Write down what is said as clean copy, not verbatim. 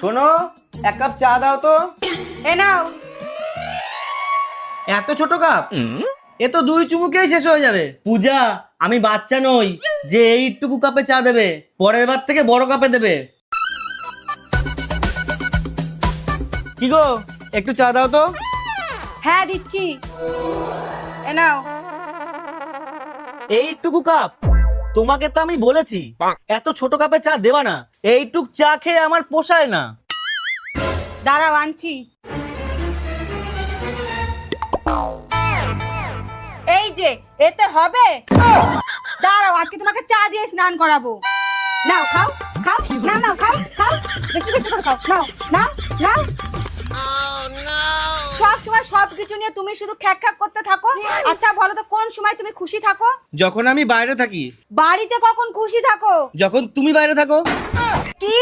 শোনো, এক কাপ চা দাও তো। এ নাও। এত ছোট কাপ? এ তো 2 চুমুকেই শেষ হয়ে যাবে। পূজা, আমি বাচ্চা নই যে এইটুকু কাপে চা দেবে। পরের বার থেকে বড় কাপে দেবে। কি গো, একটু চা দাও তো। হ্যাঁ দিচ্ছি, এ নাও। এইটুকু কাপ? তোমাকে তো আমি বলেছি এত ছোট কাপে চা দেবা না। এইটুক চা খেয়ে আমার পোষায় না। দাঁড়াও আনছি। এই যে, এতে হবে? দাঁড়াও, আজকে তোমাকে চা দিয়ে স্নান করাবো। নাও খাও, খাও, নাও নাও, খাও খাও, বেশি বেশি করে খাও, নাও নাও নাও। সব সময় সবকিছু নিয়ে তুমি শুধু খ্যাক খ্যাক করতে থাকো। আচ্ছা বলো তো, কোন সময় তুমি খুশি থাকো? যখন আমি বাইরে থাকি। বাড়িতে কখন খুশি থাকো? যখন তুমি বাইরে থাকো। কি?